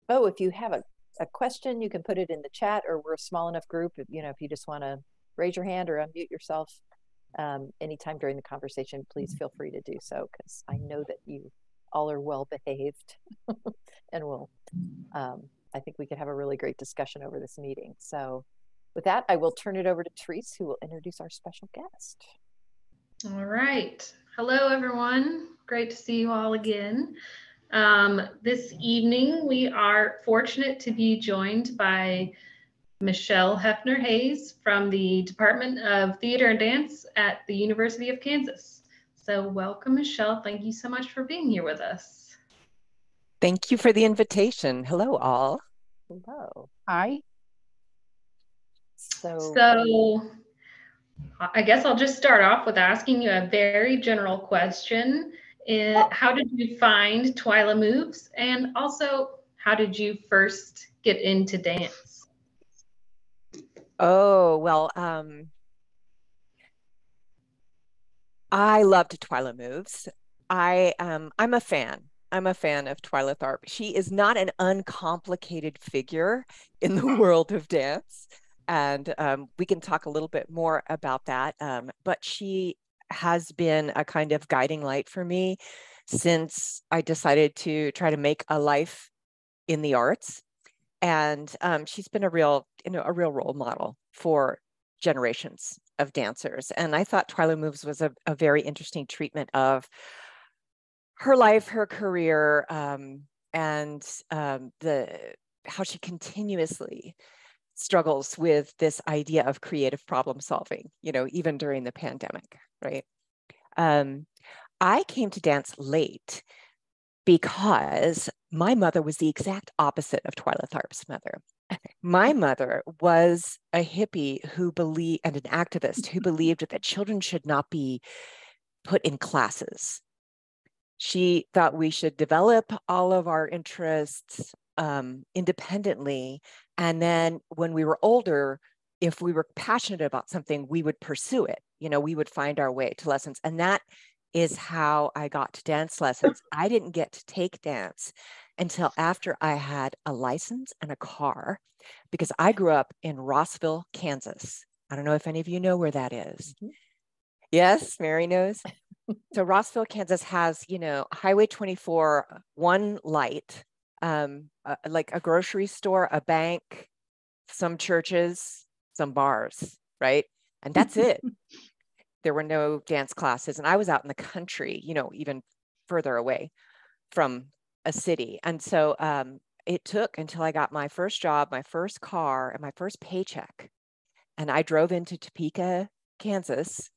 Oh, if you have a question, you can put it in the chat, or we're a small enough group, if you just want to raise your hand or unmute yourself anytime during the conversation, please feel free to do so, because I know that you all are well behaved and will, I think we could have a really great discussion over this meeting. So with that, I will turn it over to Therese, who will introduce our special guest. All right. Hello, everyone. Great to see you all again. This evening, we are fortunate to be joined by Michelle Heffner Hayes from the Department of Theater and Dance at the University of Kansas. So welcome, Michelle. Thank you so much for being here with us. Thank you for the invitation. Hello, all. Hello. Hi. So I guess I'll just start off with asking you a very general question. How did you find Twyla Moves? And also, how did you first get into dance? Oh, well, I loved Twyla Moves. I'm a fan. I'm a fan of Twyla Tharp. She is not an uncomplicated figure in the world of dance. And we can talk a little bit more about that. But she has been a kind of guiding light for me since I decided to try to make a life in the arts. And she's been a real role model for generations of dancers. And I thought Twyla Moves was a very interesting treatment of her life, her career, and how she continuously struggles with this idea of creative problem solving, even during the pandemic, right? I came to dance late because my mother was the exact opposite of Twyla Tharp's mother. My mother was a hippie and an activist who believed that children should not be put in classes. She thought we should develop all of our interests independently. And then when we were older, if we were passionate about something, we would pursue it. We would find our way to lessons. And that is how I got to dance lessons. I didn't get to take dance until after I had a license and a car, because I grew up in Rossville, Kansas. I don't know if any of you know where that is. Mm-hmm. Yes, Mary knows. So Rossville, Kansas has, Highway 24, one light, like a grocery store, a bank, some churches, some bars, right? And that's it. There were no dance classes. And I was out in the country, even further away from a city. And so it took until I got my first job, my first car, and my first paycheck. And I drove into Topeka, Kansas,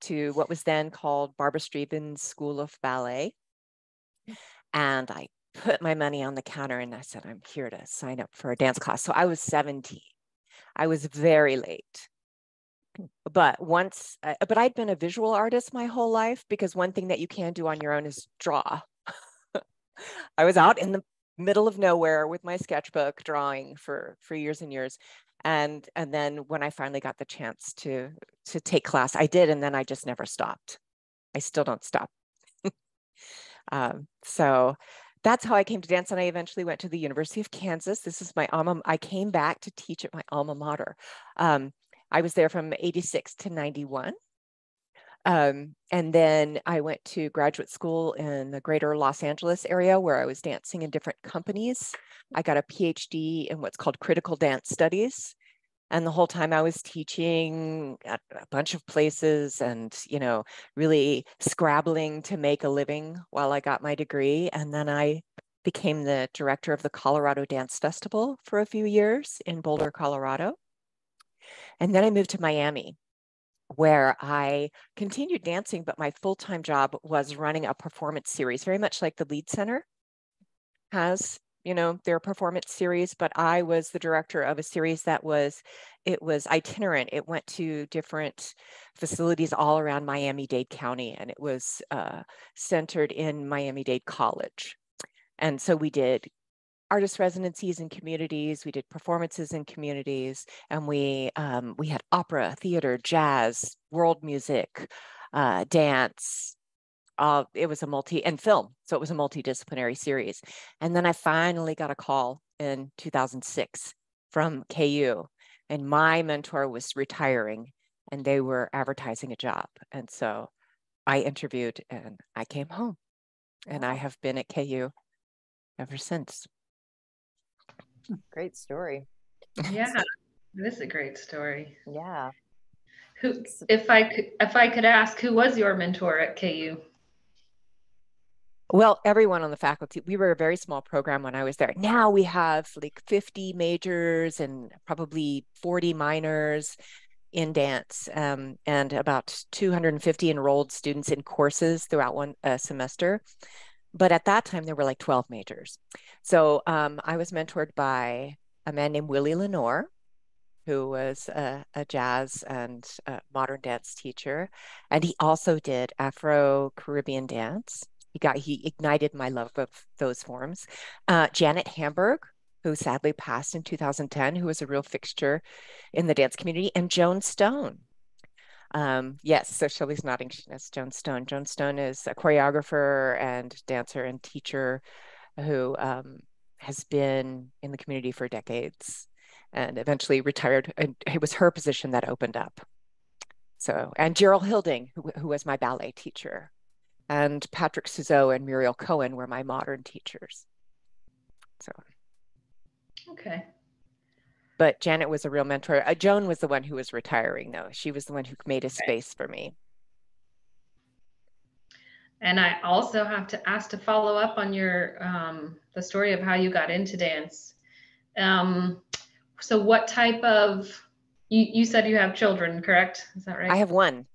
to what was then called Barbara Streisand's School of Ballet. And I put my money on the counter and I said, I'm here to sign up for a dance class. So I was 17. I was very late. But I'd been a visual artist my whole life, because one thing that you can do on your own is draw. I was out in the middle of nowhere with my sketchbook drawing for years and years. And then when I finally got the chance to take class, I did. And then I just never stopped. I still don't stop. So that's how I came to dance. And I eventually went to the University of Kansas. This is my I came back to teach at my alma mater. I was there from 86 to 91. And then I went to graduate school in the greater Los Angeles area, where I was dancing in different companies. I got a PhD in what's called critical dance studies. And the whole time I was teaching at a bunch of places and, really scrabbling to make a living while I got my degree. And then I became the director of the Colorado Dance Festival for a few years in Boulder, Colorado. And then I moved to Miami, where I continued dancing, but my full-time job was running a performance series, very much like the Lead Center has, their performance series. But I was the director of a series that was itinerant. It went to different facilities all around Miami-Dade County, and it was centered in Miami-Dade College. And so we did artist residencies in communities, we did performances in communities, and we had opera, theater, jazz, world music, dance, it was and film. So it was a multidisciplinary series. And then I finally got a call in 2006 from KU, and my mentor was retiring and they were advertising a job. And so I interviewed and I came home, and I have been at KU ever since. Great story. Yeah, this is a great story. Yeah. If I could ask, who was your mentor at KU? Well, everyone on the faculty. We were a very small program when I was there. Now we have like 50 majors and probably 40 minors in dance, and about 250 enrolled students in courses throughout one semester. But at that time, there were like 12 majors. So I was mentored by a man named Willie Lenore, who was a jazz and modern dance teacher. And he also did Afro-Caribbean dance. He ignited my love of those forms. Janet Hamburg, who sadly passed in 2010, who was a real fixture in the dance community, and Joan Stone. Yes, so Shelley's nodding. That's Joan Stone. Joan Stone is a choreographer and dancer and teacher who has been in the community for decades and eventually retired. And it was her position that opened up. So, and Gerald Hilding, who was my ballet teacher, and Patrick Suzeau and Muriel Cohen were my modern teachers. So, okay. But Janet was a real mentor. Joan was the one who was retiring, though. She was the one who made a space for me. And I also have to ask to follow up on your the story of how you got into dance. So what type of, you said you have children, correct? Is that right? I have one.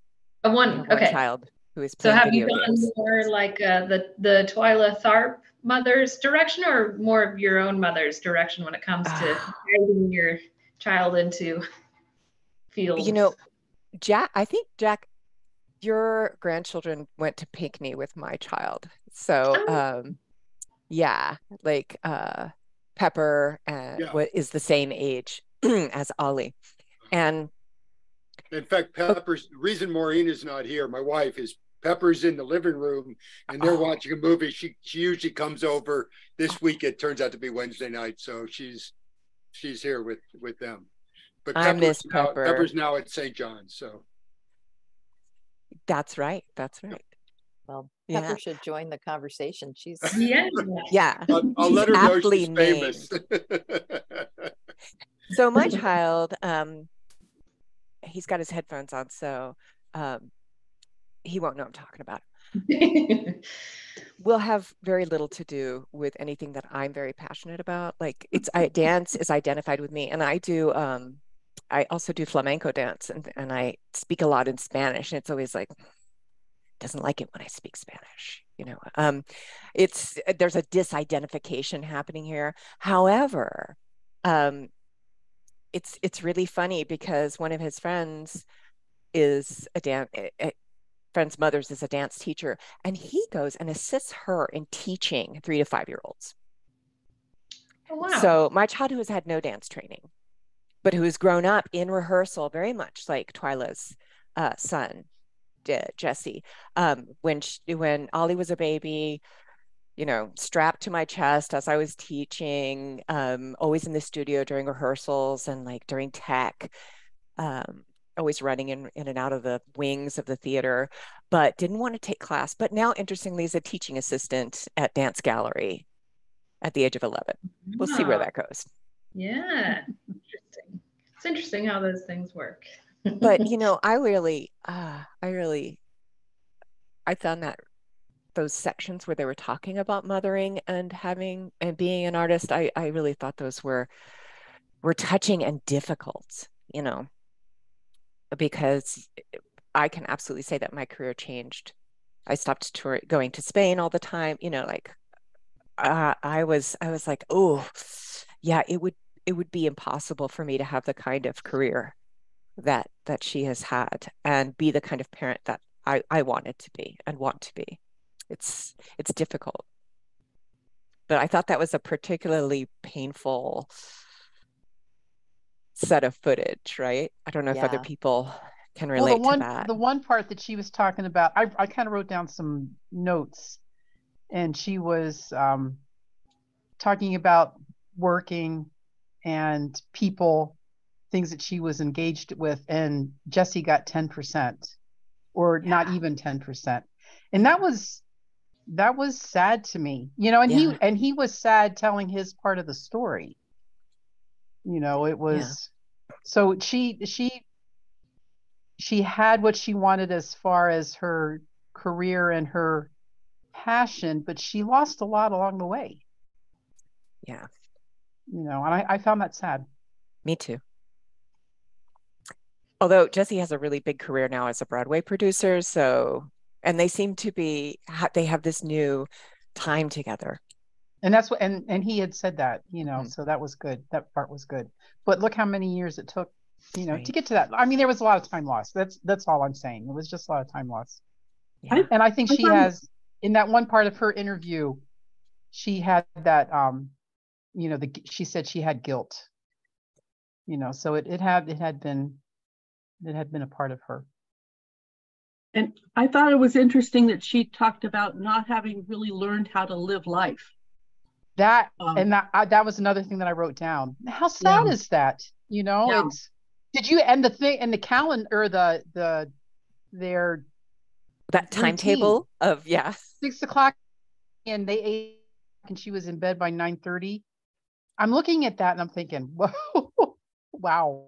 One, okay. Child who is playing so have video you gone games. more like the Twyla Tharp mother's direction, or more of your own mother's direction when it comes to guiding your child into fields? You know, I think Jack, your grandchildren went to Pinckney with my child. So yeah, like Pepper what is the same age as Ollie. And in fact, Pepper's the reason Maureen is not here, my wife, is Pepper's in the living room and they're watching a movie. She usually comes over. This week it turns out to be Wednesday night, so she's here with them. But I miss Pepper. Pepper's now at St. John's, so that's right. That's right. Well, Pepper should join the conversation. She's yeah. I'll let her know she's famous. So my child, he's got his headphones on, so he won't know I'm talking about it. Will have very little to do with anything that I'm very passionate about. Like dance is identified with me, and I also do flamenco dance, and I speak a lot in Spanish, and it's always like, doesn't like it when I speak Spanish, you know. There's a disidentification happening here. However, it's really funny because one of his friends is friend's mother's is a dance teacher, and he goes and assists her in teaching 3 to 5 year olds. Oh, wow. So my child, who has had no dance training, but who has grown up in rehearsal, very much like Twyla's son did, Jesse. When Ollie was a baby, you know, strapped to my chest as I was teaching, always in the studio during rehearsals and like during tech, always running in and out of the wings of the theater, but didn't want to take class. But now, interestingly, is a teaching assistant at Dance Gallery at the age of 11. We'll see where that goes. Yeah, interesting. It's interesting how those things work. But, you know, I found that those sections where they were talking about mothering and being an artist, I really thought those were touching and difficult, you know, because I can absolutely say that my career changed. I stopped going to Spain all the time, you know, like I was like, oh yeah, it would be impossible for me to have the kind of career that she has had and be the kind of parent that I wanted to be and want to be. It's difficult. But I thought that was a particularly painful set of footage, right? I don't know if other people can relate well, to that. the one part that she was talking about, I kind of wrote down some notes, and she was talking about working and people, things that she was engaged with, and Jesse got 10% or not even 10%. And that was sad to me, you know, and he was sad telling his part of the story. You know, it was so she had what she wanted as far as her career and her passion, but she lost a lot along the way. Yeah. You know, and I found that sad. Me too. Although Jesse has a really big career now as a Broadway producer, so, and they seem to be, they have this new time together. And that's what, and he had said that, you know, so that was good. That part was good. But look how many years it took, you know, to get to that. I mean, there was a lot of time lost. That's all I'm saying. It was just a lot of time lost. Yeah. And I think she has, in that one part of her interview, she had that, you know, she said she had guilt, you know, so it had been a part of her. And I thought it was interesting that she talked about not having really learned how to live life. That and that was another thing that I wrote down. How sad is that? You know, it's, did you end the thing in the calendar or their that timetable of 6 o'clock, and they ate and she was in bed by 9:30. I'm looking at that and I'm thinking, whoa, wow.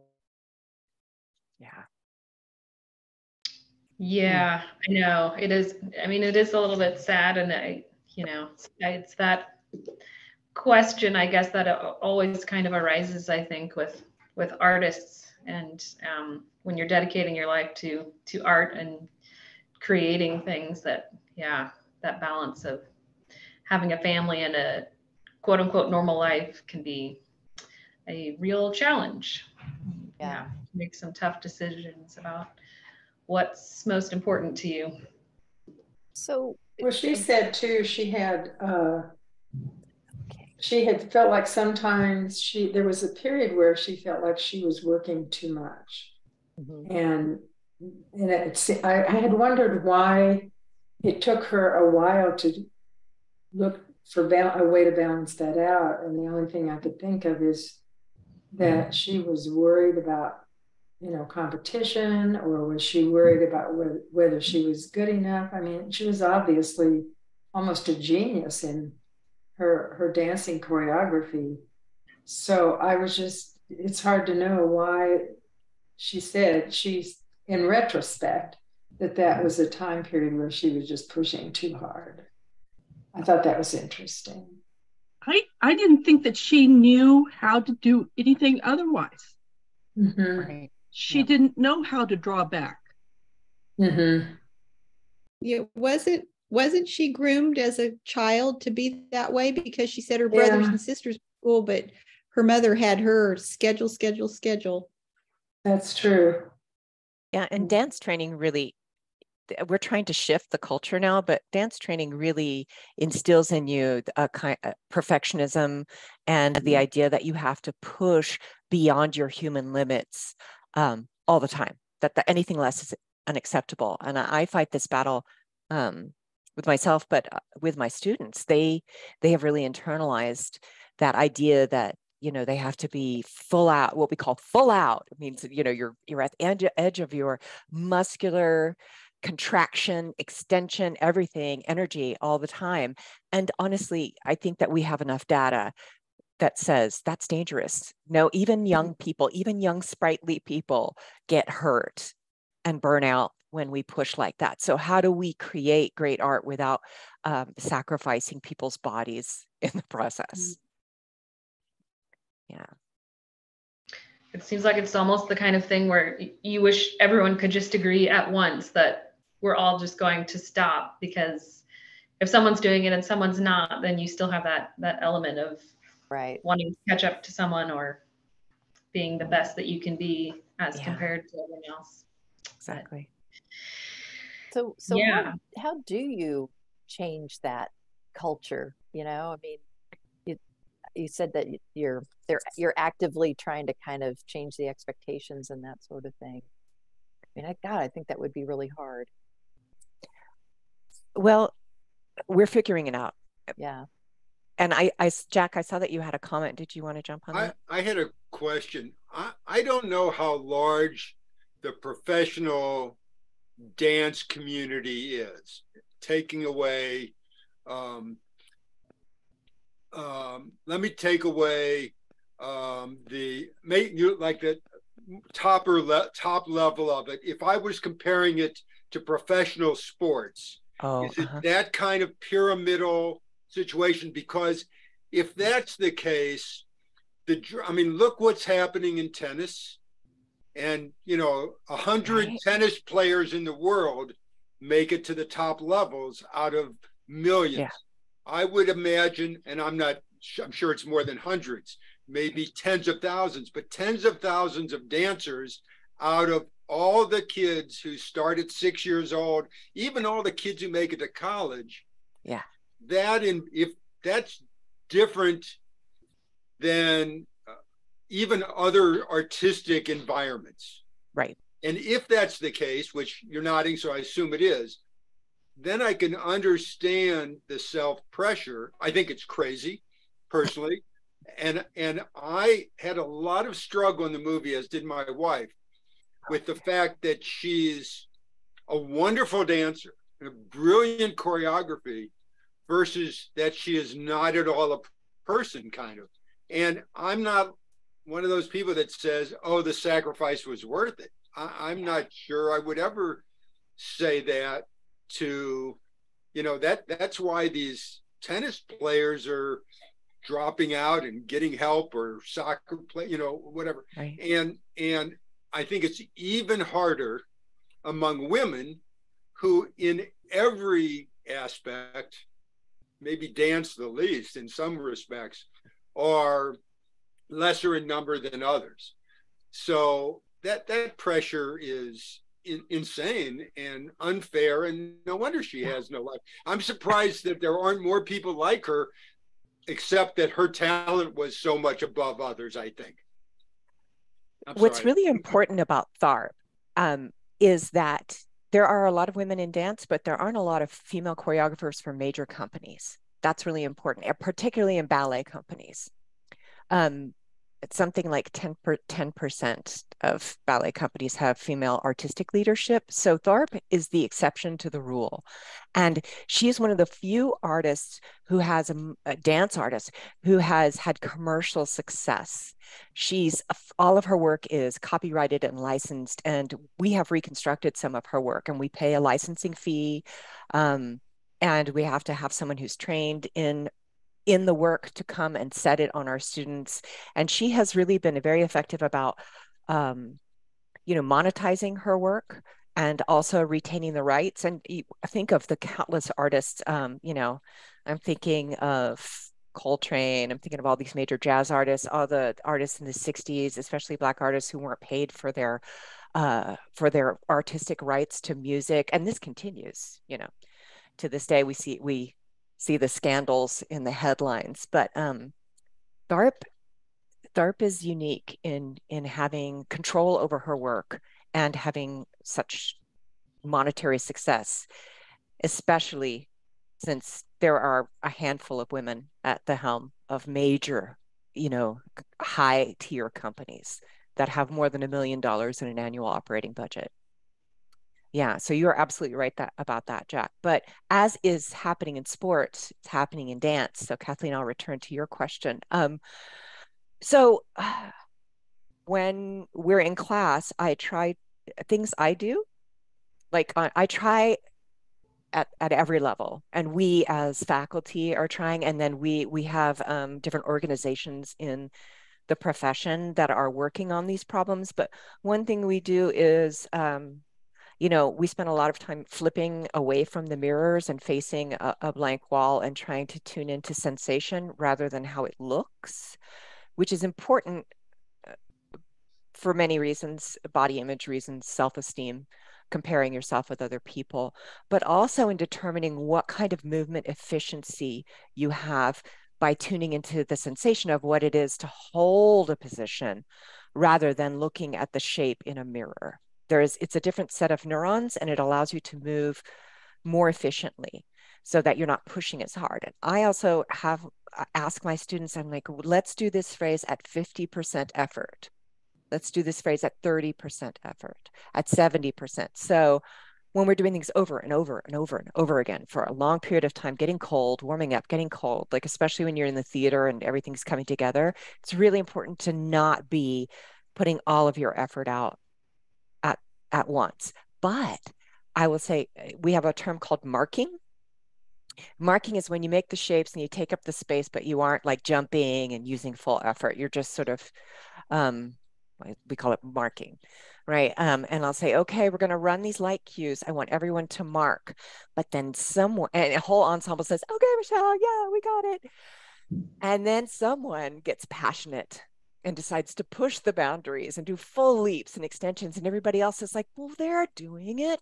Yeah, I know it is. I mean, it is a little bit sad, and it's that question, I guess, that always kind of arises, I think, with artists, and when you're dedicating your life to art and creating things, that balance of having a family and a quote unquote normal life can be a real challenge. Make some tough decisions about what's most important to you. So, well, she said too, she had felt like sometimes there was a period where she felt like she was working too much. And I had wondered why it took her a while to look for a way to balance that out. And the only thing I could think of is that she was worried about, you know, competition, or was she worried about whether she was good enough? I mean, she was obviously almost a genius in her dancing choreography. So it's hard to know why she said in retrospect, that was a time period where she was just pushing too hard. I thought that was interesting. I didn't think that she knew how to do anything otherwise. Right. She didn't know how to draw back. Yeah, wasn't she groomed as a child to be that way? Because she said her brothers and sisters were cool, but her mother had her schedule. That's true. Yeah, and dance training really, we're trying to shift the culture now, but dance training really instills in you a kind of perfectionism and the idea that you have to push beyond your human limits all the time, that anything less is unacceptable. And I fight this battle with myself, but with my students. They have really internalized that idea that, you know, they have to be full out, what we call full out. It means, you know, you're at the edge of your muscular contraction, extension, everything, energy all the time. And honestly, I think that we have enough data that says that's dangerous. No, even young people, even young sprightly people get hurt and burn out when we push like that. So how do we create great art without sacrificing people's bodies in the process? Yeah. It seems like it's almost the kind of thing where you wish everyone could just agree at once that we're all just going to stop, because if someone's doing it and someone's not, then you still have that element of wanting to catch up to someone or being the best that you can be as compared to everyone else. Exactly. So how do you change that culture? You know, I mean, you said that you're actively trying to kind of change the expectations and that sort of thing. I mean, God, I think that would be really hard. Well, we're figuring it out. Yeah. And Jack, I saw that you had a comment. Did you want to jump on that? I had a question. I don't know how large the professional dance community is. Taking away, let me take away the top level of it. If I was comparing it to professional sports, is it that kind of pyramidal situation? Because if that's the case, look what's happening in tennis. And, 100 tennis players in the world make it to the top levels out of millions. Yeah. I would imagine, and I'm sure it's more than hundreds, maybe tens of thousands, but tens of thousands of dancers out of all the kids who start at 6 years old, even all the kids who make it to college. Yeah. If that's different than even other artistic environments. Right. And if that's the case, which you're nodding, so I assume it is, then I can understand the self-pressure. I think it's crazy, personally. And I had a lot of struggle in the movie, as did my wife, with the fact that she's a wonderful dancer and a brilliant choreography versus that she is not at all a person, kind of. And I'm not one of those people that says, oh, the sacrifice was worth it. I'm not sure I would ever say that to, that's why these tennis players are dropping out and getting help, or soccer play, whatever. Right. And I think it's even harder among women who in every aspect, maybe dance the least in some respects, are lesser in number than others. So that pressure is insane and unfair, and no wonder she has no life. I'm surprised that there aren't more people like her, except that her talent was so much above others, I think. What's really important about Tharp is that there are a lot of women in dance, but there aren't a lot of female choreographers for major companies. That's really important, particularly in ballet companies. It's something like 10% of ballet companies have female artistic leadership. So Tharp is the exception to the rule. And she is one of the few artists who has a dance artist who has had commercial success. All of her work is copyrighted and licensed, and we have reconstructed some of her work, and we pay a licensing fee. And we have to have someone who's trained in the work to come and set it on our students. And she has really been very effective about, monetizing her work and also retaining the rights. And think of the countless artists, I'm thinking of Coltrane, I'm thinking of all these major jazz artists, all the artists in the 60s, especially Black artists who weren't paid for their artistic rights to music. And this continues, to this day. We see the scandals in the headlines, but Tharp is unique in having control over her work and having such monetary success, especially since there are a handful of women at the helm of major, high tier companies that have more than $1 million in an annual operating budget. Yeah, so you're absolutely right about that, Jack. But as is happening in sports, it's happening in dance. So Kathleen, I'll return to your question. So when we're in class, I try things I do. Like I try at every level, and we as faculty are trying, and then we have different organizations in the profession that are working on these problems. But one thing we do is we spend a lot of time flipping away from the mirrors and facing a blank wall and trying to tune into sensation rather than how it looks, which is important for many reasons: body image reasons, self-esteem, comparing yourself with other people, but also in determining what kind of movement efficiency you have by tuning into the sensation of what it is to hold a position rather than looking at the shape in a mirror. it's a different set of neurons, and it allows you to move more efficiently so that you're not pushing as hard. And I also have asked my students, I'm like, let's do this phrase at 50% effort. Let's do this phrase at 30% effort, at 70%. So when we're doing things over and over and over and over again for a long period of time, getting cold, warming up, getting cold, like especially when you're in the theater and everything's coming together, it's really important to not be putting all of your effort out at once. But I will say we have a term called marking. Marking is when you make the shapes and you take up the space, but you aren't like jumping and using full effort. You're just sort of, we call it marking, right? And I'll say, okay, we're going to run these light cues. I want everyone to mark. But then someone, and a whole ensemble says, okay, Michelle, yeah, we got it. And then someone gets passionate and decides to push the boundaries and do full leaps and extensions. And everybody else is like, well, they're doing it.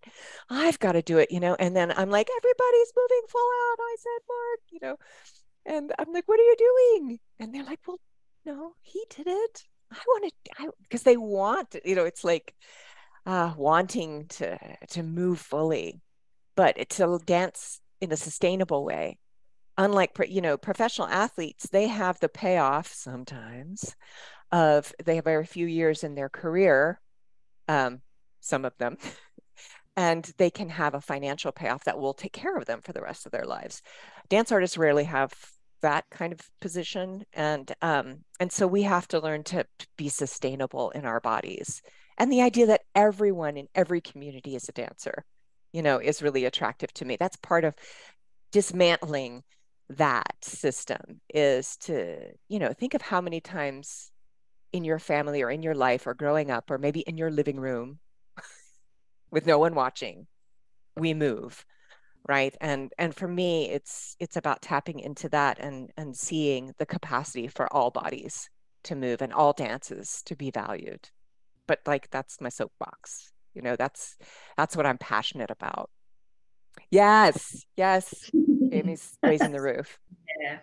I've got to do it, And then I'm like, everybody's moving full out. I said, Mark, and I'm like, what are you doing? And they're like, well, no, he did it. I want to, because they want, it's like wanting to move fully, but to dance in a sustainable way. Unlike, professional athletes, they have the payoff sometimes of they have very few years in their career, some of them, and they can have a financial payoff that will take care of them for the rest of their lives. Dance artists rarely have that kind of position, and so we have to learn to be sustainable in our bodies. And the idea that everyone in every community is a dancer, is really attractive to me. That's part of dismantling that system, is to, think of how many times in your family or in your life or growing up or maybe in your living room with no one watching, we move, right? And for me, it's about tapping into that and seeing the capacity for all bodies to move and all dances to be valued. But like, that's my soapbox, that's what I'm passionate about. Yes. Amy's raising the roof. Yeah.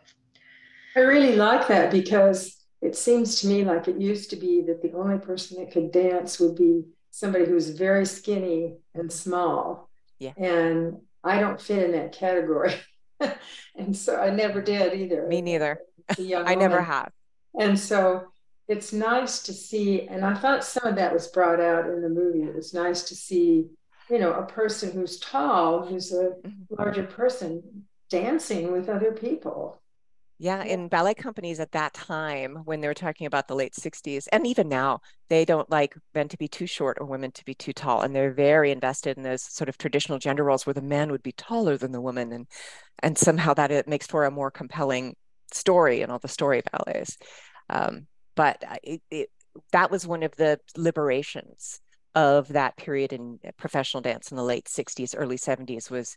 I really like that, because it seems to me like it used to be that the only person that could dance would be somebody who's very skinny and small. Yeah. And I don't fit in that category. And so I never did either. Me neither. I never have. And so it's nice to see, and I thought some of that was brought out in the movie. It was nice to see, a person who's tall, who's a larger person, dancing with other people. Yeah, in ballet companies at that time, when they were talking about the late 60s, and even now, they don't like men to be too short or women to be too tall. And they're very invested in those sort of traditional gender roles where the man would be taller than the woman. And somehow that it makes for a more compelling story in all the story ballets. But that was one of the liberations of that period in professional dance in the late 60s, early 70s, was,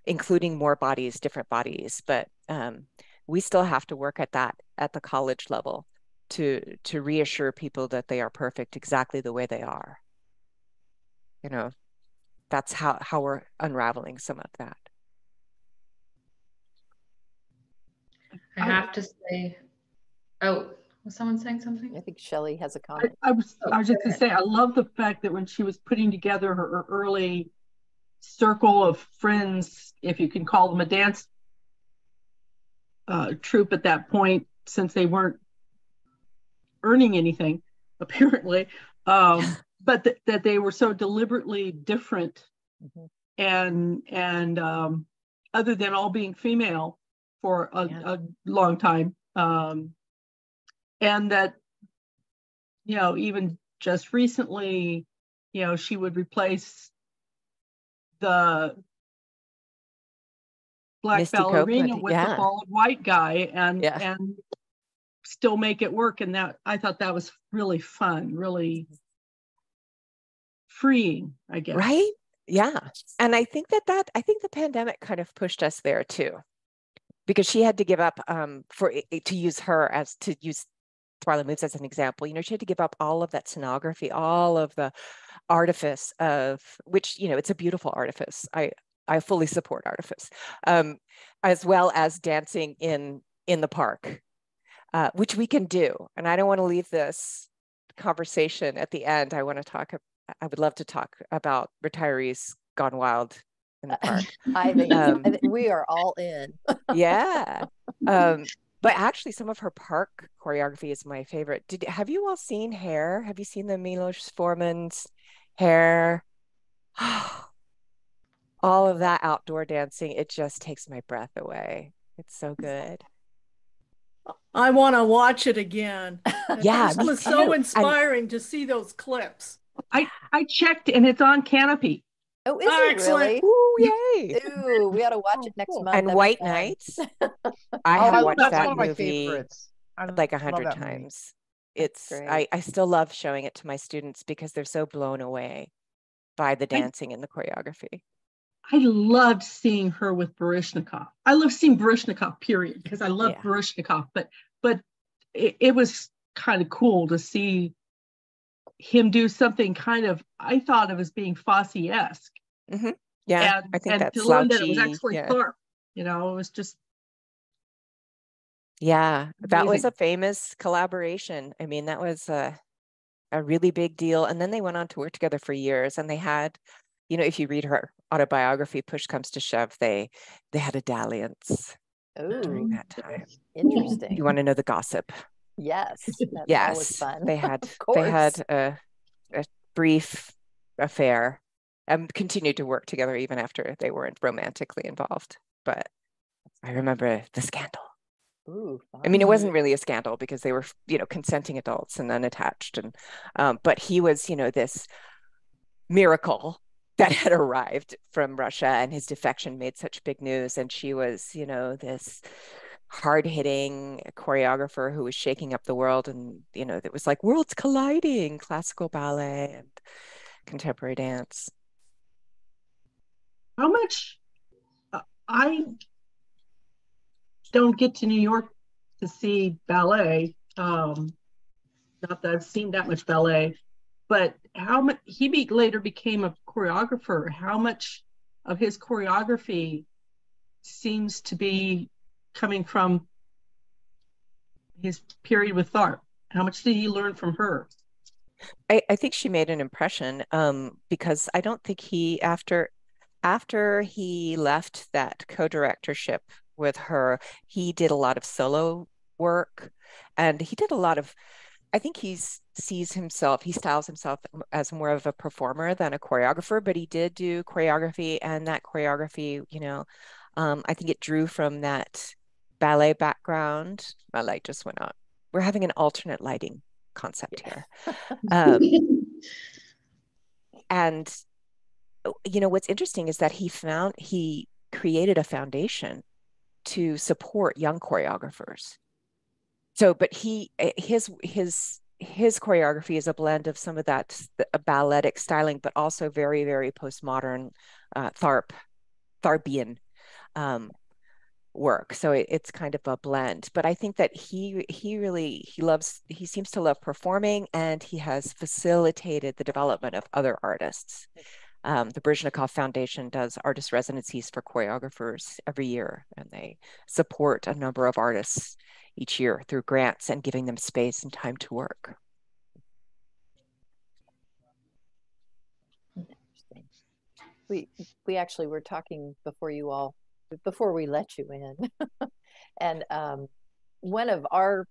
including more bodies, different bodies. But we still have to work at that at the college level to reassure people that they are perfect exactly the way they are. That's how we're unraveling some of that. I have to say, was someone saying something? I think Shelley has a comment. I was just going to say, I love the fact that when she was putting together her early circle of friends, if you can call them a dance troupe at that point, since they weren't earning anything, apparently, but that they were so deliberately different, and other than all being female for a long time. And that, even just recently, she would replace the black Misty ballerina Copeland, with the bald white guy and still make it work. And that, I thought that was really fun, really freeing, I guess. Right? Yeah. And I think I think the pandemic kind of pushed us there too, because she had to give up to use Twyla Moves as an example. She had to give up all of that scenography, all of the artifice of which, it's a beautiful artifice. I fully support artifice, as well as dancing in the park, which we can do. And I don't want to leave this conversation at the end. I want to talk I would love to talk about retirees gone wild in the park. I think we are all in. Yeah. But actually, some of her park choreography is my favorite. Have you all seen Hair? Have you seen the Milos Forman's Hair? All of that outdoor dancing, it just takes my breath away. It's so good. I want to watch it again. Yeah, This was so inspiring to see those clips. I checked and it's on Canopy. Oh, is it really? Ooh, yay. Ooh, we ought to watch it next month. And That'd White be fun. Nights. I have watched that's that one of my movie favorites. like love 100 that movie. times. It's great. I still love showing it to my students because they're so blown away by the dancing and the choreography. I loved seeing her with Baryshnikov. I love seeing Baryshnikov, period, because I love Baryshnikov. But it was kind of cool to see him do something kind of, I thought of as being Fosse-esque. Mm-hmm. Yeah, and, I think and that's to learn that it slouchy. was actually Tharp. You know, it was just. Yeah, that was amazing. a famous collaboration. I mean, that was a really big deal. And then they went on to work together for years, and they had, you know, if you read her autobiography, push comes to shove, they had a dalliance during that time. Interesting. You want to know the gossip? Yes, that's always Yes, fun. they had a brief affair and continued to work together even after they weren't romantically involved. But I remember the scandal. Ooh, I mean, it wasn't really a scandal because they were, you know, consenting adults and unattached. And but he was, you know, this miracle that had arrived from Russia, and his defection made such big news. And she was, you know, this hard-hitting choreographer who was shaking up the world. And, you know, it was like worlds colliding, classical ballet and contemporary dance. How much I don't get to New York to see ballet. Not that I've seen that much ballet, but how much he later became a choreographer. How much of his choreography seems to be coming from his period with Tharp? How much did he learn from her? I think she made an impression because I don't think after he left that co-directorship with her, he did a lot of solo work, and he did a lot of, I think he styles himself as more of a performer than a choreographer, but he did do choreography, and that choreography, you know, I think it drew from that ballet background. My light just went out. We're having an alternate lighting concept here. And you know, what's interesting is that he created a foundation to support young choreographers. So, but his choreography is a blend of some of that balletic styling, but also very, very postmodern Tharpian work. So it's kind of a blend. But I think that he seems to love performing, and he has facilitated the development of other artists. The Baryshnikov Foundation does artist residencies for choreographers every year, and they support a number of artists each year through grants and giving them space and time to work. We actually were talking before we let you in, and one of our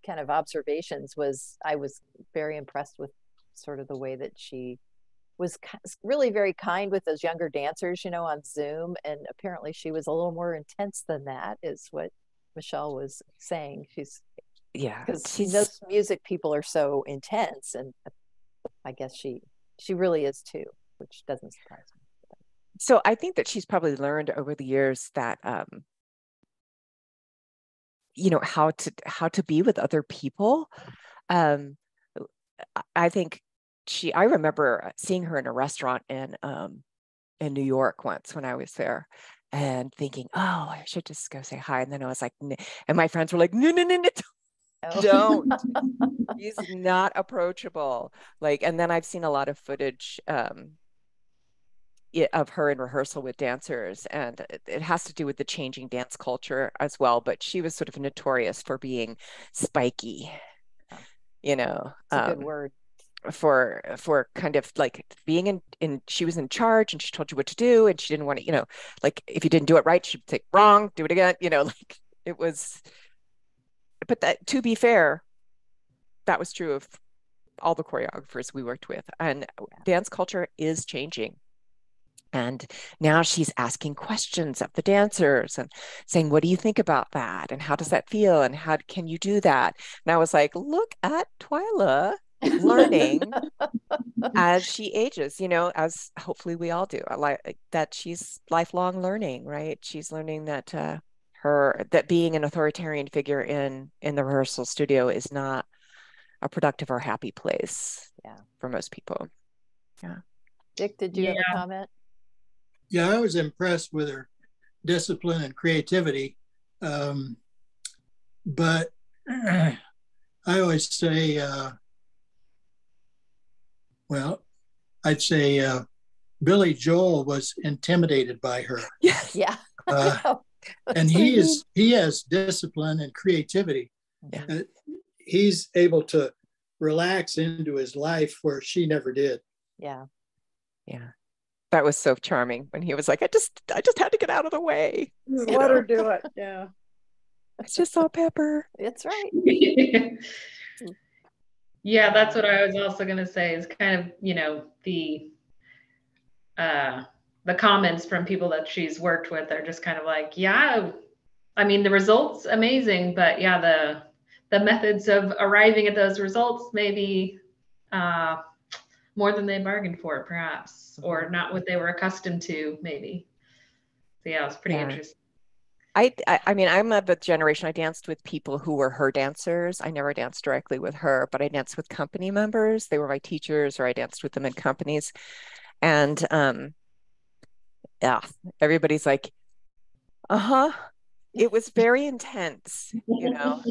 kind of observations was I was very impressed with sort of the way that she was really very kind with those younger dancers, you know, on Zoom. And apparently she was a little more intense than that, is what Michelle was saying. Because those music people are so intense, and I guess she really is too, which doesn't surprise me. So I think that she's probably learned over the years that you know, how to be with other people. I think I remember seeing her in a restaurant in New York once when I was there, and thinking, oh, I should just go say hi. And then I was like, and my friends were like, no, don't. He's not approachable. Like, and then I've seen a lot of footage of her in rehearsal with dancers, and it has to do with the changing dance culture as well. But she was sort of notorious for being spiky, you know. It's a good word. for kind of like being in she was in charge and she told you what to do, and she didn't want to, like if you didn't do it right, she'd say wrong, do it again, like it was. But that, to be fair, that was true of all the choreographers we worked with, and dance culture is changing. And now she's asking questions of the dancers and saying, what do you think about that? And how does that feel? And how can you do that? And I was like, look at Twyla learning as she ages, as hopefully we all do. I like that she's lifelong learning, right? She's learning that that being an authoritarian figure in the rehearsal studio is not a productive or happy place for most people. Yeah. Dick, did you have a comment? Yeah, I was impressed with her discipline and creativity. But I always say, I'd say Billy Joel was intimidated by her. Yes. Yeah. And he has discipline and creativity. Yeah. He's able to relax into his life where she never did. Yeah. Yeah. That was so charming when he was like, I just had to get out of the way. Let her do it. Yeah. I just saw Pepper. That's right. Yeah, that's what I was also going to say is kind of, the comments from people that she's worked with are just kind of like, yeah, I mean, the results amazing, but yeah, the methods of arriving at those results maybe more than they bargained for, perhaps, or not what they were accustomed to, maybe. So yeah, it was pretty interesting. I mean, I'm of the generation, I danced with people who were her dancers. I never danced directly with her, but I danced with company members. They were my teachers, or I danced with them in companies. And everybody's like, it was very intense,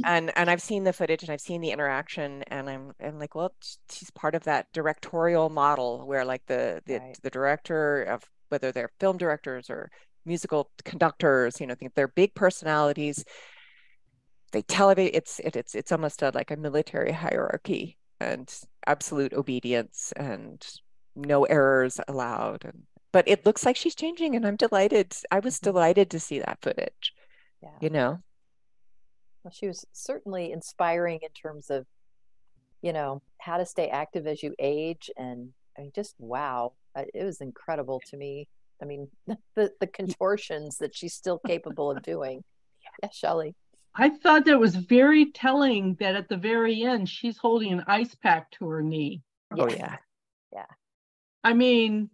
and I've seen the footage and I've seen the interaction, and I'm like, well, she's part of that directorial model where like the director of, whether they're film directors or musical conductors, they're big personalities. They elevate. It's almost like a military hierarchy and absolute obedience and no errors allowed. But it looks like she's changing, and I'm delighted. I was delighted to see that footage. Well, she was certainly inspiring in terms of, how to stay active as you age. And I mean, just wow, it was incredible to me. I mean, the contortions that she's still capable of doing. Yeah, Shelley. I thought that was very telling that at the very end, she's holding an ice pack to her knee. Oh, yeah. Yeah. I mean,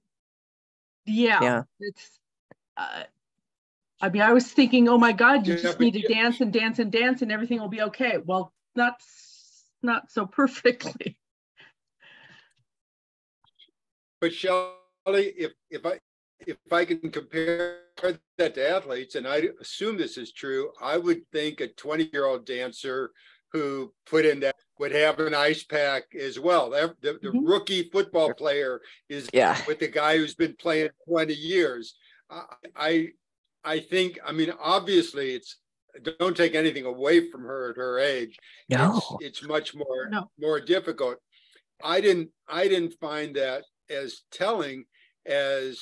it's, I mean, I was thinking, oh my God, you just need to dance and dance and dance and everything will be okay. Well, not so perfectly. But Shelley, if I can compare that to athletes, and I assume this is true, I would think a 20-year-old dancer who put in that would have an ice pack as well. The rookie football player is with the guy who's been playing 20 years. I think, I mean, obviously don't take anything away from her at her age. No. It's much more difficult. I didn't find that as telling as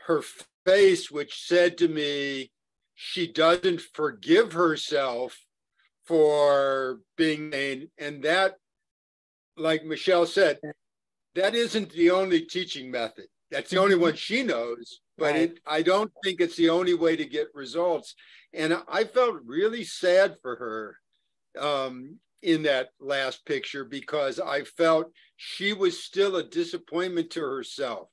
her face, which said to me she doesn't forgive herself for being mean. And that, like Michelle said, that isn't the only teaching method. That's the only one she knows, but I don't think it's the only way to get results. And I felt really sad for her in that last picture, because I felt she was still a disappointment to herself.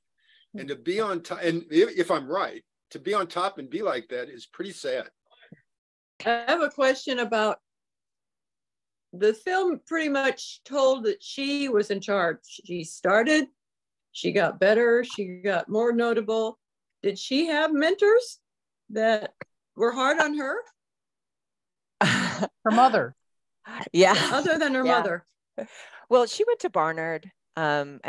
And to be on top, and if I'm right, to be on top and be like that is pretty sad. I have a question about the film. Pretty much told that she was in charge. She started, she got better, she got more notable. Did she have mentors that were hard on her? Her mother. Yeah. Other than her mother. Well, she went to Barnard, and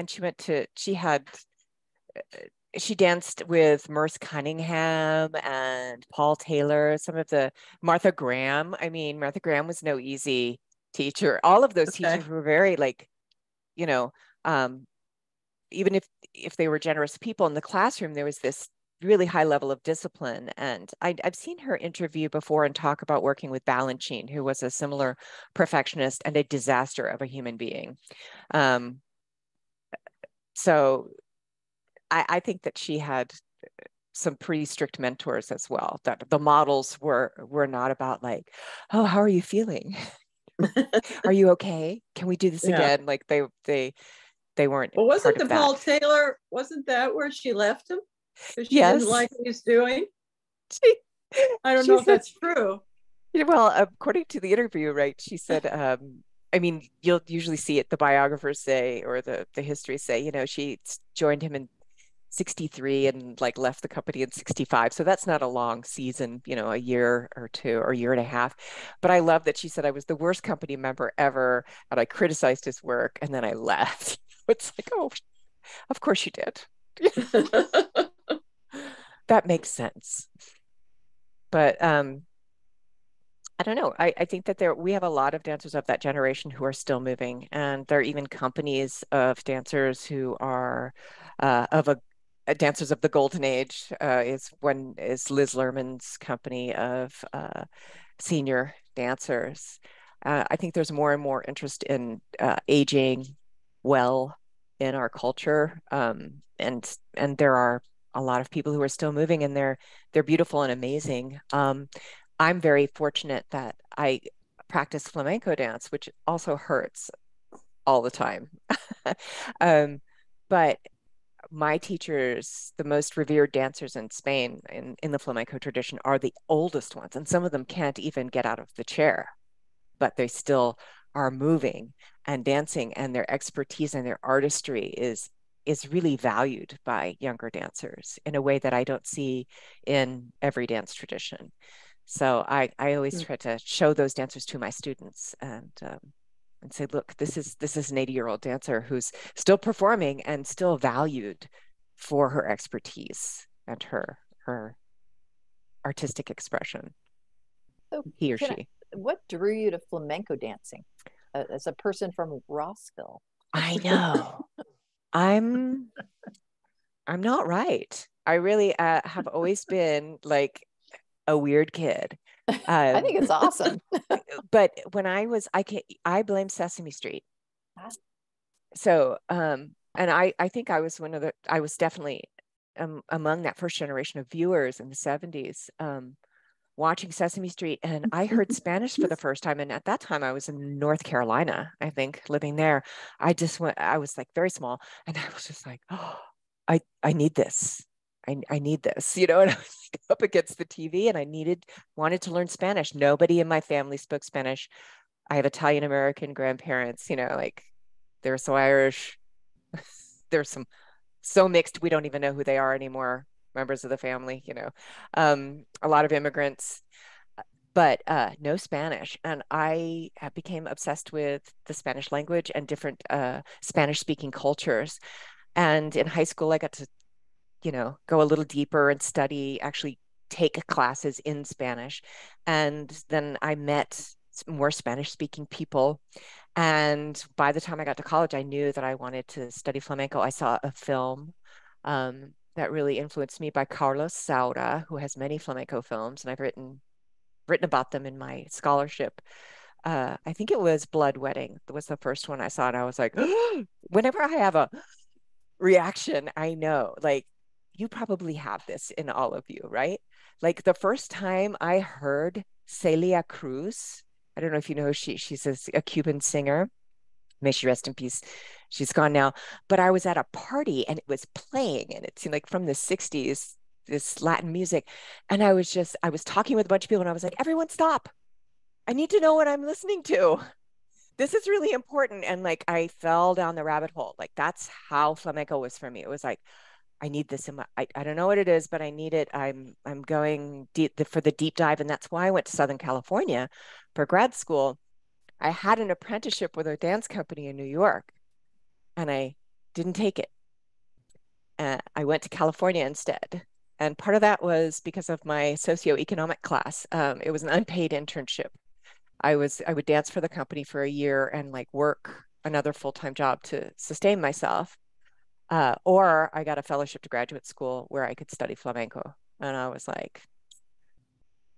she danced with Merce Cunningham and Paul Taylor, some of the Martha Graham. I mean, Martha Graham was no easy teacher. All of those teachers were very even if they were generous people in the classroom, there was this really high level of discipline. And I've seen her interview before and talk about working with Balanchine, who was a similar perfectionist and a disaster of a human being. So I think that she had some pretty strict mentors as well, that the models were not about like, oh, how are you feeling? Are you okay? Can we do this again? Like they weren't. Well, wasn't the Paul Taylor, wasn't that where she left him? Because she Yes. didn't like what he's doing? I don't know if that's true. Well, according to the interview, right, she said, I mean, you'll usually see it, the biographers say, or the history say, you know, she joined him in 63 and like left the company in 65. So that's not a long season, you know, a year or two or a year and a half. But I love that she said, I was the worst company member ever and I criticized his work and then I left. It's like, oh, of course you did. That makes sense. But I don't know. I think that we have a lot of dancers of that generation who are still moving, and there are even companies of dancers who are dancers of the golden age. Is Liz Lerman's company of senior dancers. I think there's more and more interest in aging well in our culture, and there are a lot of people who are still moving, and they're beautiful and amazing. I'm very fortunate that I practice flamenco dance, which also hurts all the time. But my teachers, the most revered dancers in Spain in the flamenco tradition, are the oldest ones. And some of them can't even get out of the chair, but they still are moving and dancing, and their expertise and their artistry is really valued by younger dancers in a way that I don't see in every dance tradition. So I always try to show those dancers to my students and say, look, this is an 80-year-old dancer who's still performing and still valued for her expertise and her artistic expression. So he or she. What drew you to flamenco dancing as a person from Rossville? I know. I'm not right. I really have always been like a weird kid. I think it's awesome. But when I blame Sesame Street. So, and I think I was I was definitely among that first generation of viewers in the 70s, watching Sesame Street, and I heard Spanish for the first time. And at that time I was in North Carolina, I think, living there. I was like very small, and I was just like, oh, I need this. I need this, you know, and I was like up against the TV, and wanted to learn Spanish. Nobody in my family spoke Spanish. I have Italian American grandparents, you know, like they're so Irish. They're so mixed, we don't even know who they are anymore, members of the family, you know, a lot of immigrants, but no Spanish. And I became obsessed with the Spanish language and different Spanish speaking cultures. And in high school, I got to, you know, go a little deeper and actually take classes in Spanish. And then I met more Spanish speaking people. And by the time I got to college, I knew that I wanted to study flamenco. I saw a film that really influenced me by Carlos Saura, who has many flamenco films, and I've written about them in my scholarship. I think it was Blood Wedding. That was the first one I saw, and I was like, whenever I have a reaction, I know, like, you probably have this in all of you, right? Like the first time I heard Celia Cruz, I don't know if you know, she's a Cuban singer. May she rest in peace. She's gone now. But I was at a party and it was playing, and it seemed like from the 60s, this Latin music. And I was talking with a bunch of people, and I was like, everyone stop. I need to know what I'm listening to. This is really important. And like, I fell down the rabbit hole. Like, that's how flamenco was for me. It was like, I need this in my, I don't know what it is, but I need it. I'm going deep for the deep dive. And that's why I went to Southern California for grad school. I had an apprenticeship with a dance company in New York, and I didn't take it. I went to California instead. And part of that was because of my socioeconomic class. It was an unpaid internship. I would dance for the company for a year and like work another full-time job to sustain myself, or I got a fellowship to graduate school where I could study flamenco. And I was like,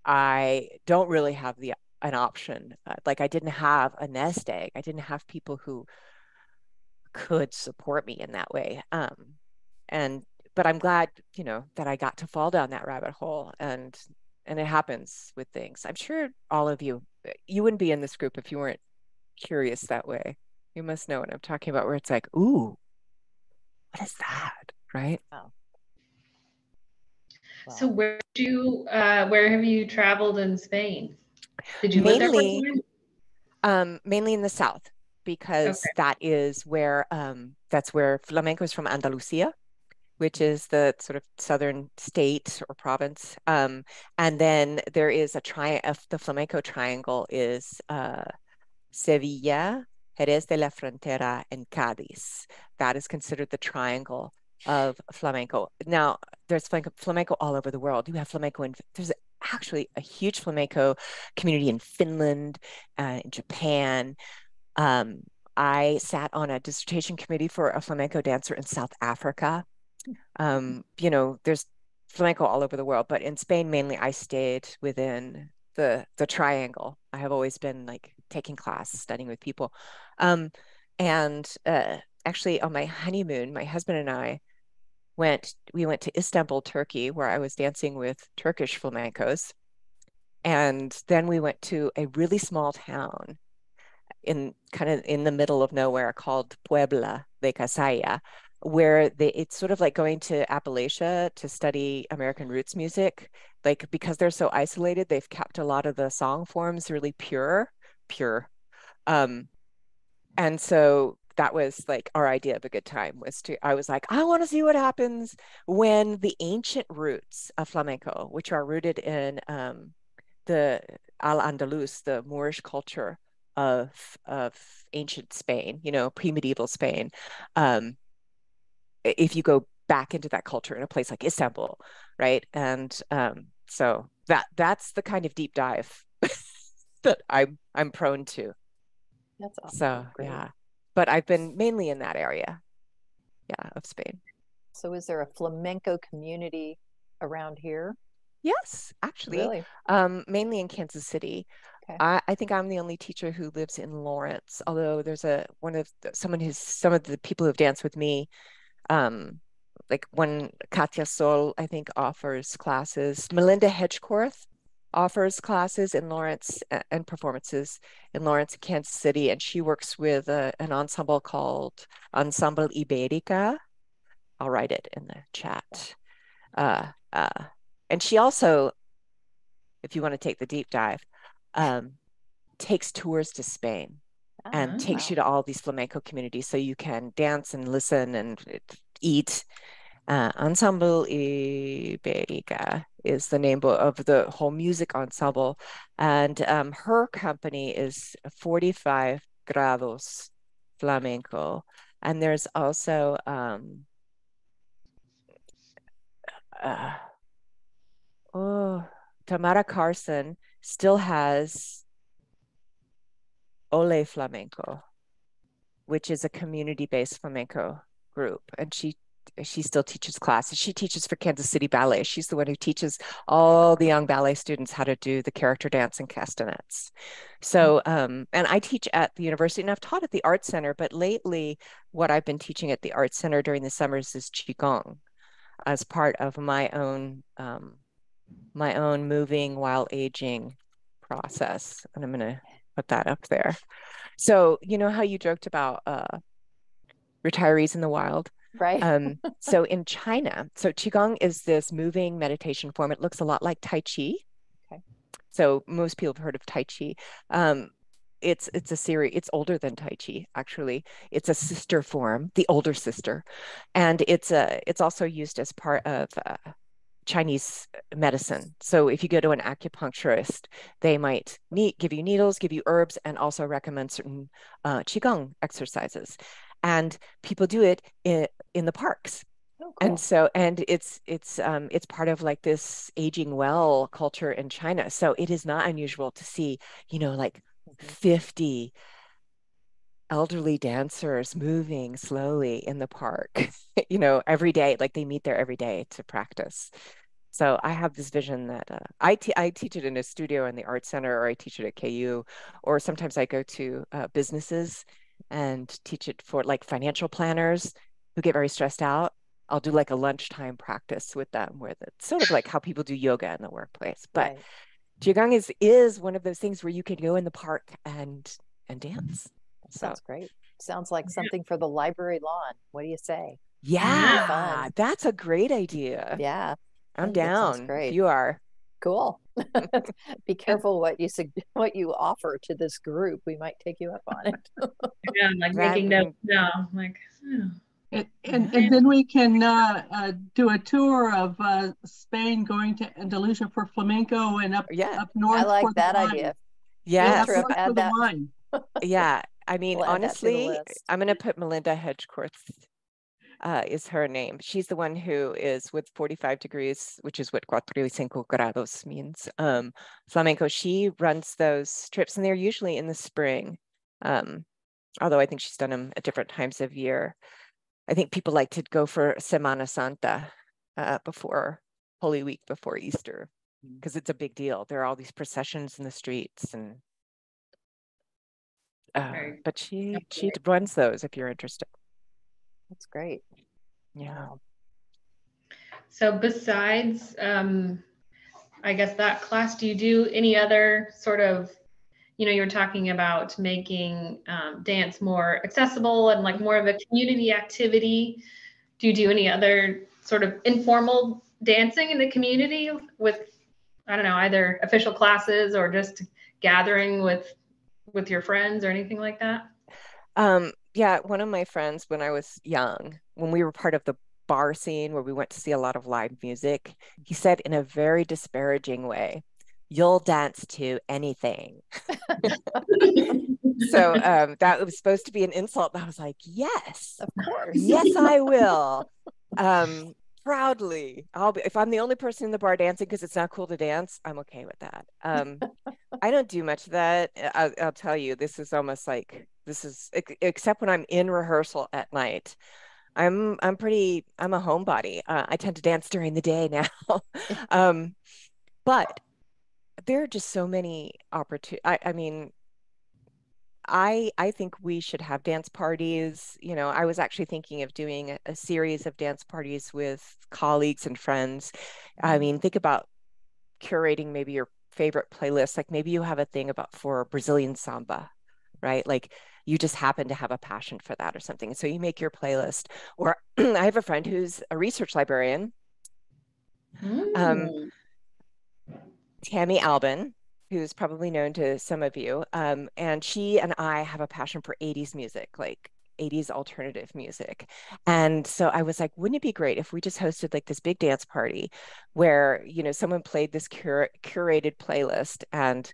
I don't really have an option. Like, I didn't have a nest egg. I didn't have people who could support me in that way. But I'm glad, that I got to fall down that rabbit hole, and it happens with things. I'm sure all of you wouldn't be in this group if you weren't curious that way. You must know what I'm talking about, where it's like, ooh, what is that? Right? Wow. So where have you traveled in Spain? Did you live there for a time? Mainly in the south, because that is where that's where flamenco is from, Andalusia, which is the sort of southern state or province. And then there is the flamenco triangle is Sevilla, Jerez de la Frontera, and Cádiz. That is considered the triangle of flamenco. Now, there's flamenco all over the world. You have flamenco there's actually a huge flamenco community in Finland, in Japan. I sat on a dissertation committee for a flamenco dancer in South Africa. There's flamenco all over the world, but in Spain, mainly I stayed within the triangle. I have always been like taking class, studying with people. Actually on my honeymoon, my husband and I went to Istanbul, Turkey, where I was dancing with Turkish flamencos. And then we went to a really small town in the middle of nowhere called Puebla de Casaya, where it's sort of like going to Appalachia to study American roots music. Like, because they're so isolated, they've kept a lot of the song forms really pure. And so that was like our idea of a good time, I was like, I want to see what happens when the ancient roots of flamenco, which are rooted in the Al-Andalus, the Moorish culture of ancient Spain, pre-medieval Spain. If you go back into that culture in a place like Istanbul, right? And so that's the kind of deep dive that I'm prone to. That's awesome. So Great. yeah, but I've been mainly in that area, of Spain. So is there a flamenco community around here? Yes, actually. Really? Mainly in Kansas City. Okay. I think I'm the only teacher who lives in Lawrence, although there's some of the people who've danced with me, like when Katya Sol, I think, offers classes. Melinda Hedgecorth offers classes in Lawrence and performances in Lawrence, Kansas City, and she works with an ensemble called Ensemble Ibérica. I'll write it in the chat. And she also, if you want to take the deep dive, takes tours to Spain and takes you to all these flamenco communities so you can dance and listen and eat. Ensemble Ibérica is the name of the whole music ensemble. And her company is 45 Grados Flamenco. And there's also Tamara Carson still has Ole Flamenco, which is a community-based flamenco group, and she still teaches classes. She teaches for Kansas City Ballet. She's the one who teaches all the young ballet students how to do the character dance and castanets. So, and I teach at the university, and I've taught at the Art Center, but lately what I've been teaching at the Art Center during the summers is Qigong as part of my own moving while aging process. And I'm going to put that up there. So, you know how you joked about retirees in the wild? Right. So in China, Qigong is this moving meditation form. It looks a lot like Tai Chi. Okay. So most people have heard of Tai Chi. It's a series. It's older than Tai Chi, actually. It's a sister form, the older sister, and it's also used as part of Chinese medicine. So if you go to an acupuncturist, they might give you needles, give you herbs, and also recommend certain Qigong exercises. And people do it in the parks. Oh, cool. And so, and it's part of like this aging well culture in China. So it is not unusual to see, like 50 elderly dancers moving slowly in the park, you know, every day, like they meet there every day to practice. So I have this vision that I teach it in a studio in the art center, or I teach it at KU, or sometimes I go to businesses and teach it for like financial planners who get very stressed out. I'll do like a lunchtime practice with them, where it's sort of like how people do yoga in the workplace. But Right. Qigong is one of those things where you can go in the park and dance. So Sounds great. Sounds like something for the library lawn. What do you say? yeah, Fun. that's a great idea. Yeah. I I'm think it sounds down if great. you are. Cool. Be careful what you offer to this group. We might take you up on it. Yeah, I'm like That making would notes now. I'm like, oh. And then we can do a tour of Spain, going to Andalusia for flamenco, and up Yeah. north I like for the that wine. idea. Field Yes. trip, North for add the that. wine. Yeah. I mean, We'll add that to the honestly, list. I'm going to put Melinda Hedgecorth is her name. She's the one who is with 45 degrees, which is what 45 grados means. Flamenco. She runs those trips, and they're usually in the spring. Although I think she's done them at different times of year. I think people like to go for Semana Santa before Holy Week, before Easter, because it's a big deal. There are all these processions in the streets, and but she runs those if you're interested. That's great. Yeah. Wow. So besides, I guess that class, do you do any other sort of, you know, you're talking about making dance more accessible and like more of a community activity. Do you do any other sort of informal dancing in the community with, I don't know, either official classes or just gathering with your friends or anything like that? Yeah, one of my friends, when I was young, when we were part of the bar scene where we went to see a lot of live music, he said in a very disparaging way, "You'll dance to anything." So that was supposed to be an insult, but I was like, yes, of course. Yes, I will. Proudly. If I'm the only person in the bar dancing because it's not cool to dance, I'm okay with that. I don't do much of that. I'll tell you, this is almost like except when I'm in rehearsal at night. I'm a homebody. I tend to dance during the day now. But there are just so many opportunities. I mean, I think we should have dance parties. You know, I was actually thinking of doing a series of dance parties with colleagues and friends. I mean, think about curating maybe your favorite playlist. Like maybe you have a thing for Brazilian samba, right? Like you just happen to have a passion for that or something. So you make your playlist. Or I have a friend who's a research librarian, Tammy Albin, who's probably known to some of you. And she and I have a passion for 80s music, like 80s alternative music. And so I was like, wouldn't it be great if we just hosted like this big dance party where, you know, someone played this curated playlist and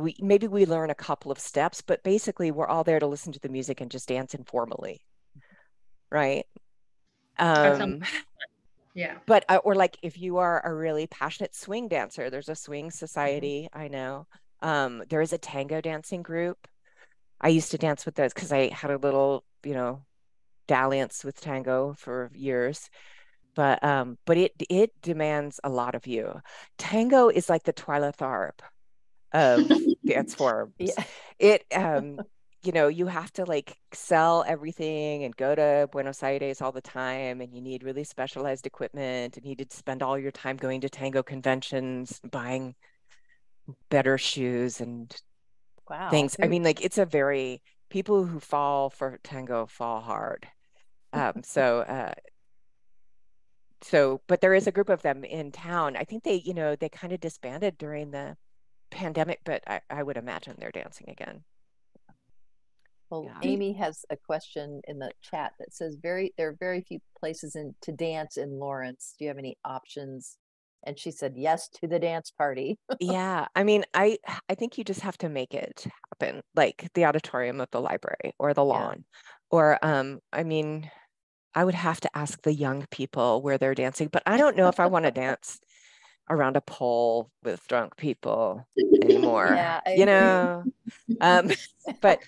we learn a couple of steps, but basically we're all there to listen to the music and just dance informally. Right. Yeah. But or like if you are a really passionate swing dancer, there's a swing society, I know. There is a tango dancing group. I used to dance with those because I had a little, you know, dalliance with tango for years. But it demands a lot of you. Tango is like the Twyla Tharp of dance forms. Yeah. It you know, you have to like sell everything and go to Buenos Aires all the time, and you need really specialized equipment, and you need to spend all your time going to tango conventions, buying better shoes and things. I mean, like it's a very, people who fall for tango fall hard. But there is a group of them in town. I think they kind of disbanded during the pandemic, but I would imagine they're dancing again. Well, yeah. Amy has a question in the chat that says there are very few places to dance in Lawrence. Do you have any options? And she said yes to the dance party. Yeah, I mean, I think you just have to make it happen, like the auditorium of the library or the lawn. Yeah. Or I mean, I would have to ask the young people where they're dancing, but I don't know if I want to dance around a pole with drunk people anymore. Yeah, I you agree. know. But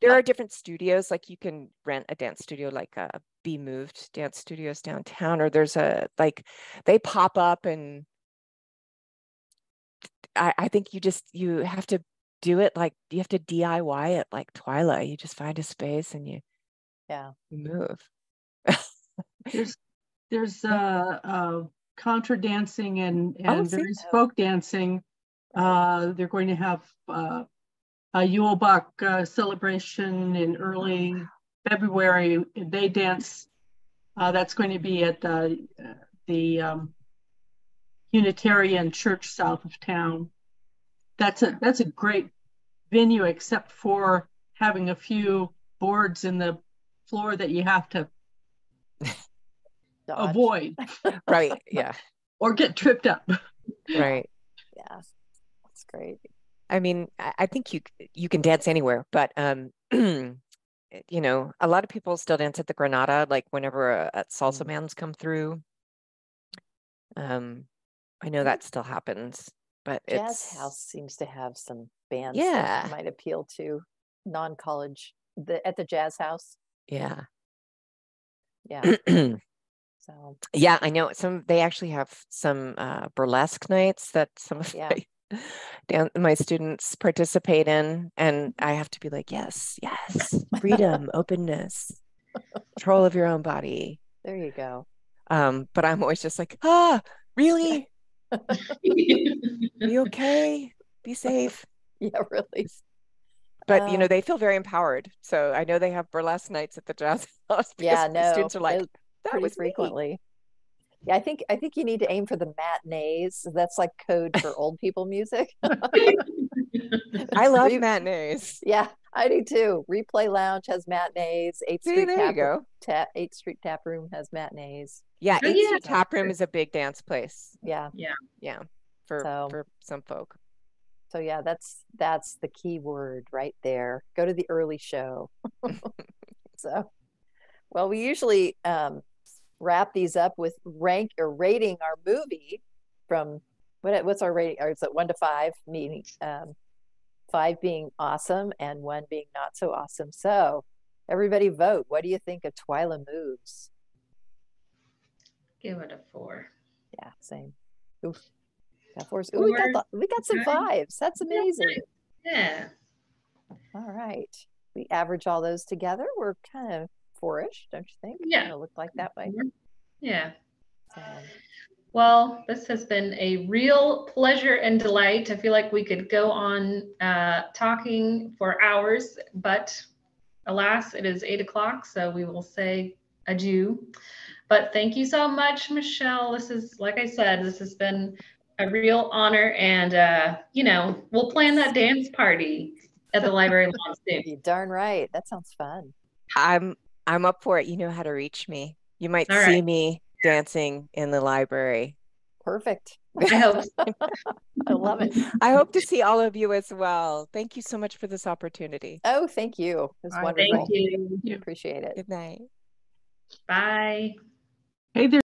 there are different studios, like you can rent a dance studio, like Be Moved dance studios downtown, or there's a, like, they pop up, and I think you have to do it, like you have to DIY it like Twyla. You just find a space and you move. There's contra dancing and there is Oh. folk dancing. They're going to have a Yulebach celebration in early February. They dance. That's going to be at the Unitarian Church south of town. That's a great venue, except for having a few boards in the floor that you have to Dodge. avoid. Right. Yeah. Or get tripped up. Right. Yeah, that's great. I mean, I think you can dance anywhere, but you know, a lot of people still dance at the Granada, like whenever salsa bands come through. I know that still happens, but Jazz House seems to have some bands Yeah. that might appeal to non-college at the Jazz House. Yeah. Yeah. So Yeah, I know they actually have some burlesque nights that some of my students participate in, and I have to be like, yes, freedom, openness, control of your own body. there you go. But I'm always just like, really? Be okay? Be safe. Yeah, really. But you know, they feel very empowered. So I know they have burlesque nights at the Jazz House. Yeah, my students are like, that pretty was frequently. Me. Yeah, I think you need to aim for the matinees. That's like code for old people music. I love matinees. Yeah, I do too. Replay Lounge has matinees. 8th Street there you go. 8th Street Tap Room has matinees. Yeah, 8th Street Tap Room is a big dance place. Yeah. For some folk. So yeah, that's the key word right there. Go to the early show. So, well, we usually wrap these up with rating our movie from what's our rating? Or is it 1 to 5? Meaning 5 being awesome and 1 being not so awesome. So everybody vote. What do you think of Twyla Moves? Give it a 4. Yeah, same. Oof. Got 4s. Ooh, we got some 5s. That's amazing. Yeah. All right. We average all those together. We're kind of 4-ish, don't you think? Yeah. Kind of look like that way. Yeah. Well, this has been a real pleasure and delight. I feel like we could go on talking for hours, but alas, it is 8 o'clock, so we will say adieu. But thank you so much, Michelle. This is, like I said, this has been a real honor, and you know, we'll plan that dance party at the library lawn soon. You're darn right. That sounds fun. I'm up for it. You know how to reach me. You might see me dancing in the library. Perfect. I hope so. I love it. I hope to see all of you as well. Thank you so much for this opportunity. Oh, thank you. It was wonderful. Thank you. Appreciate it. Good night. Bye. Hey there.